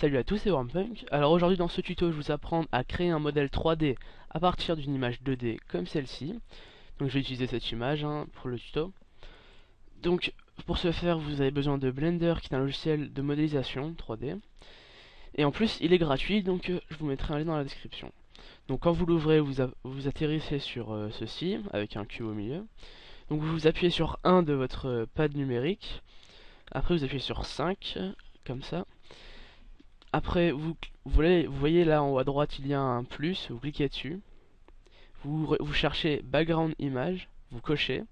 Salut à tous, c'est Warmpunk. Alors aujourd'hui dans ce tuto je vais vous apprendre à créer un modèle 3D à partir d'une image 2D comme celle-ci. Donc je vais utiliser cette image pour le tuto. Donc pour ce faire vous avez besoin de Blender qui est un logiciel de modélisation 3D. Et en plus il est gratuit donc je vous mettrai un lien dans la description. Donc quand vous l'ouvrez vous atterrissez sur ceci avec un cube au milieu. Donc vous appuyez sur 1 de votre pad numérique. Après vous appuyez sur 5 comme ça. Après, vous voyez là en haut à droite, il y a un plus, vous cliquez dessus. Vous cherchez Background Image, vous cochez.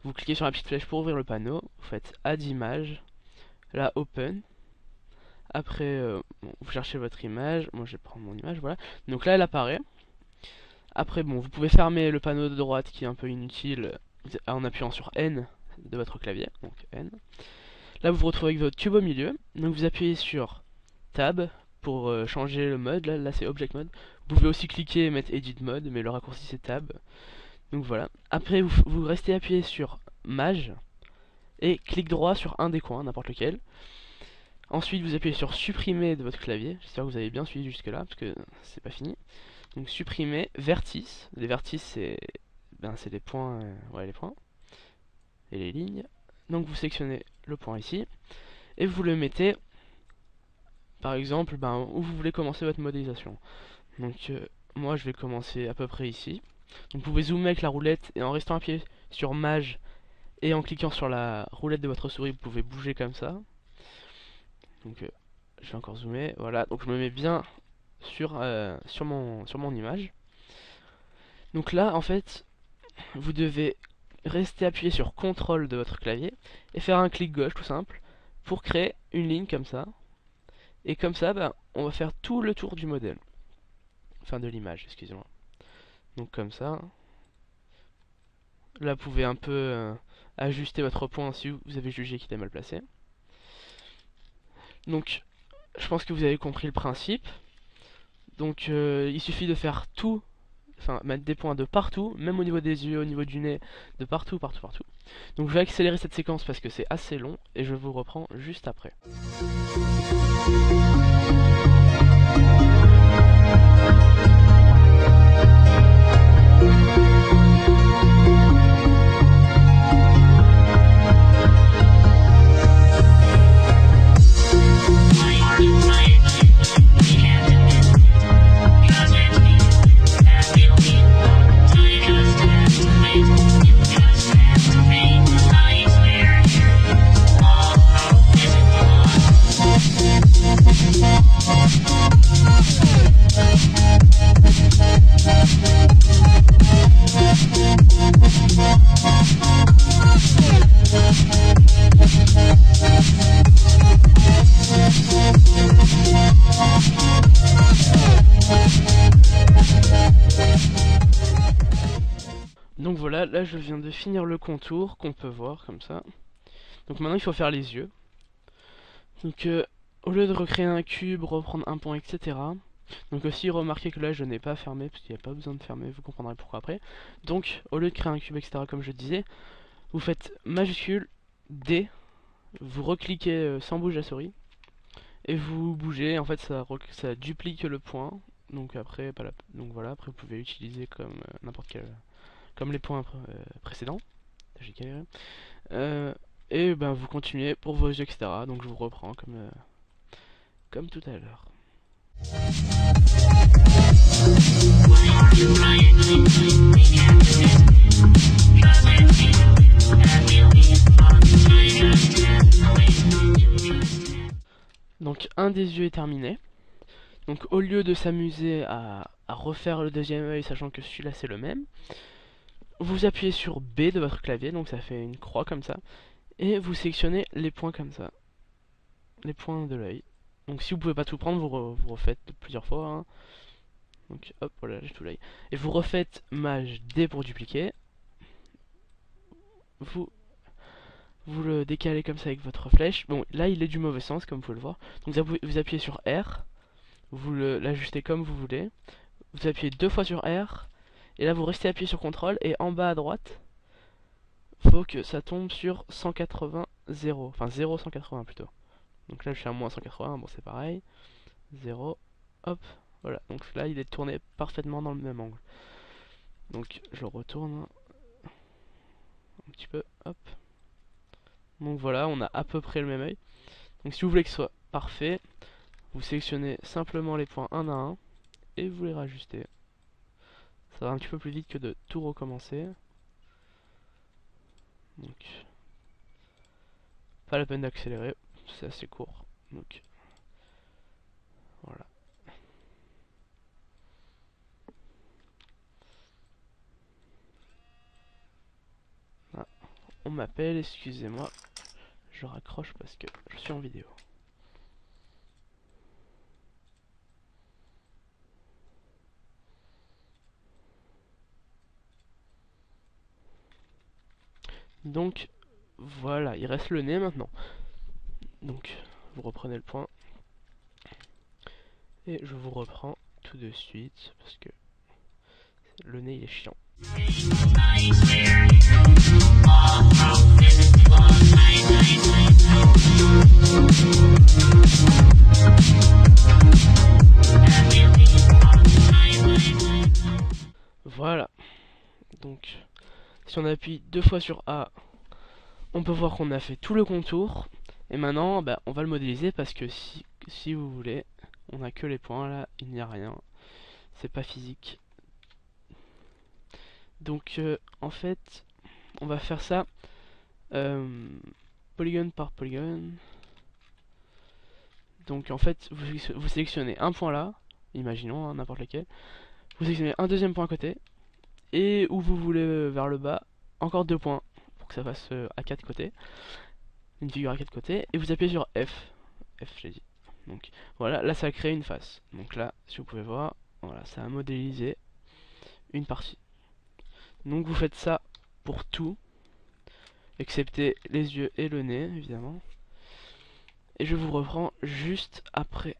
Vous cliquez sur la petite flèche pour ouvrir le panneau. Vous faites Add Image, là Open. Après, vous cherchez votre image. Moi, je vais prendre mon image, voilà. Donc là, elle apparaît. Après, bon, vous pouvez fermer le panneau de droite qui est un peu inutile en appuyant sur N de votre clavier. Donc N. Là, vous vous retrouvez avec votre cube au milieu. Donc vous appuyez sur Tab pour changer le mode, là c'est Object Mode. Vous pouvez aussi cliquer et mettre Edit Mode, mais le raccourci c'est Tab. Donc voilà. Après vous restez appuyé sur Maj et clic droit sur un des coins, n'importe lequel. Ensuite vous appuyez sur Supprimer de votre clavier. J'espère que vous avez bien suivi jusque là, parce que c'est pas fini. Donc supprimer, vertices. Les vertices c'est les points, ouais les points. Et les lignes. Donc vous sélectionnez le point ici. Et vous le mettez par exemple où vous voulez commencer votre modélisation. Donc moi je vais commencer à peu près ici. Donc vous pouvez zoomer avec la roulette et en restant appuyé sur Maj et en cliquant sur la roulette de votre souris vous pouvez bouger comme ça. Donc je vais encore zoomer, voilà, donc je me mets bien sur mon image. Donc là en fait vous devez rester appuyé sur CTRL de votre clavier et faire un clic gauche tout simple pour créer une ligne comme ça. Et comme ça, on va faire tout le tour du modèle. Enfin, de l'image, excusez-moi. Donc comme ça. Là, vous pouvez un peu ajuster votre point si vous avez jugé qu'il est mal placé. Donc, je pense que vous avez compris le principe. Donc, il suffit de faire tout. Enfin, mettre des points de partout, même au niveau des yeux, au niveau du nez, de partout, partout, partout. Donc, je vais accélérer cette séquence parce que c'est assez long. Et je vous reprends juste après. Donc voilà, là je viens de finir le contour qu'on peut voir comme ça. Donc maintenant il faut faire les yeux. Donc au lieu de recréer un cube, reprendre un point, etc. Donc aussi remarquez que là je n'ai pas fermé, parce qu'il n'y a pas besoin de fermer, vous comprendrez pourquoi après. Donc au lieu de créer un cube, etc. comme je disais, vous faites majuscule D, vous recliquez sans bouger la souris, et vous bougez, en fait ça duplique le point. Donc après, donc voilà, après vous pouvez l'utiliser comme n'importe quel... comme les points précédents. J'ai galéré. Et vous continuez pour vos yeux, etc. Donc je vous reprends comme tout à l'heure. Donc un des yeux est terminé. Donc au lieu de s'amuser à refaire le deuxième œil, sachant que celui-là c'est le même, vous appuyez sur B de votre clavier, donc ça fait une croix comme ça, et vous sélectionnez les points comme ça, les points de l'œil. Donc si vous pouvez pas tout prendre, vous refaites plusieurs fois. Donc hop, voilà, j'ai tout l'œil. Et vous refaites Maj D pour dupliquer. Vous le décalez comme ça avec votre flèche. Bon, là il est du mauvais sens comme vous pouvez le voir. Donc vous appuyez sur R, vous l'ajustez comme vous voulez. Vous appuyez 2 fois sur R. Et là vous restez appuyé sur CTRL et en bas à droite, faut que ça tombe sur 180, 0. Enfin 0, 180 plutôt. Donc là je suis à moins 180, bon c'est pareil. 0, hop, voilà. Donc là, il est tourné parfaitement dans le même angle. Donc je le retourne un petit peu, hop. Donc voilà, on a à peu près le même œil. Donc si vous voulez que ce soit parfait, vous sélectionnez simplement les points un à un et vous les rajustez. Ça va un petit peu plus vite que de tout recommencer. Donc pas la peine d'accélérer, c'est assez court. Donc voilà. Ah, on m'appelle, excusez-moi. Je raccroche parce que je suis en vidéo. Donc voilà, il reste le nez maintenant. Donc vous reprenez le point. Et je vous reprends tout de suite parce que le nez il est chiant. Voilà. Donc si on appuie 2 fois sur A, on peut voir qu'on a fait tout le contour. Et maintenant bah, on va le modéliser parce que si vous voulez, on a que les points là, il n'y a rien. C'est pas physique. Donc en fait on va faire ça polygone par polygone. Donc en fait vous sélectionnez un point là, imaginons n'importe lequel, vous sélectionnez un deuxième point à côté, et où vous voulez vers le bas, encore 2 points pour que ça fasse à 4 côtés, une figure à 4 côtés, et vous appuyez sur F, j'ai dit. Donc voilà, là ça a créé une face. Donc là, si vous pouvez voir, voilà, ça a modélisé une partie. Donc vous faites ça pour tout, excepté les yeux et le nez, évidemment. Et je vous reprends juste après.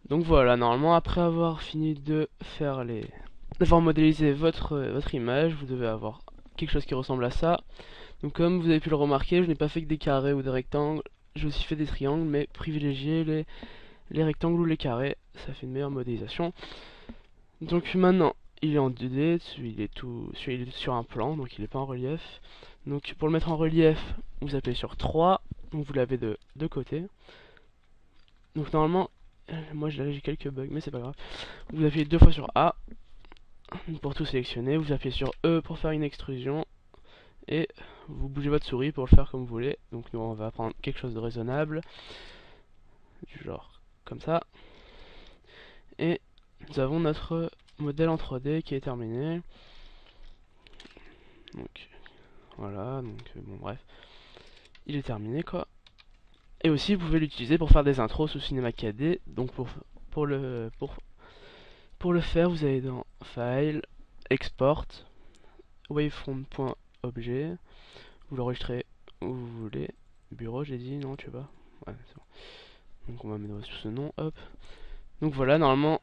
Donc voilà, normalement après avoir fini de faire d'avoir modélisé votre image, vous devez avoir quelque chose qui ressemble à ça. Donc comme vous avez pu le remarquer, je n'ai pas fait que des carrés ou des rectangles, j'ai aussi fait des triangles, mais privilégiez les rectangles ou les carrés, ça fait une meilleure modélisation. Donc maintenant, il est en 2D, il est sur un plan, donc il n'est pas en relief. Donc pour le mettre en relief, vous appuyez sur 3, donc vous l'avez de deux côtés. Donc normalement, moi j'ai quelques bugs, mais c'est pas grave. Vous appuyez deux fois sur A pour tout sélectionner, vous appuyez sur E pour faire une extrusion, et vous bougez votre souris pour le faire comme vous voulez. Donc nous on va prendre quelque chose de raisonnable, du genre comme ça. Et nous avons notre modèle en 3D qui est terminé. Donc voilà, donc bon bref, il est terminé quoi. Et aussi vous pouvez l'utiliser pour faire des intros sous Cinema 4D. Donc pour le faire, vous allez dans File, Export, Waveform.objet, vous l'enregistrez où vous voulez. Bureau, j'ai dit, non, tu vois. Ouais, c'est bon. Donc on va mettre sous ce nom, hop. Donc voilà, normalement,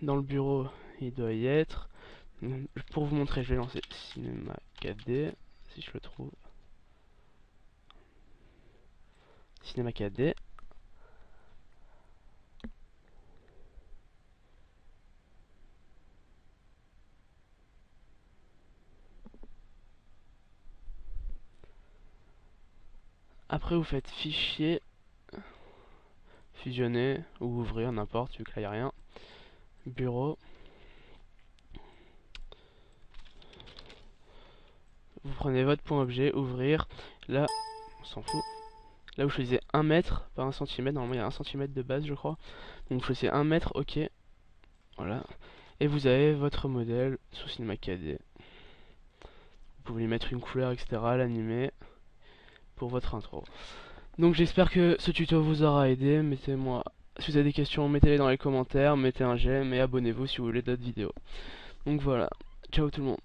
dans le bureau, il doit y être. Donc, pour vous montrer, je vais lancer Cinema 4D, si je le trouve. Cinema 4D. Après vous faites fichier, fusionner ou ouvrir, n'importe, vu que là il n'y a rien. Bureau. Vous prenez votre point objet, ouvrir. Là, on s'en fout. Là vous choisissez 1 mètre par 1 cm. Normalement il y a 1 cm de base je crois. Donc vous choisissez 1 mètre, ok. Voilà. Et vous avez votre modèle sous Cinema 4D. Vous pouvez lui mettre une couleur, etc. L'animer pour votre intro. Donc j'espère que ce tuto vous aura aidé. Mettez-moi, si vous avez des questions, mettez-les dans les commentaires. Mettez un j'aime et abonnez-vous si vous voulez d'autres vidéos. Donc voilà. Ciao tout le monde.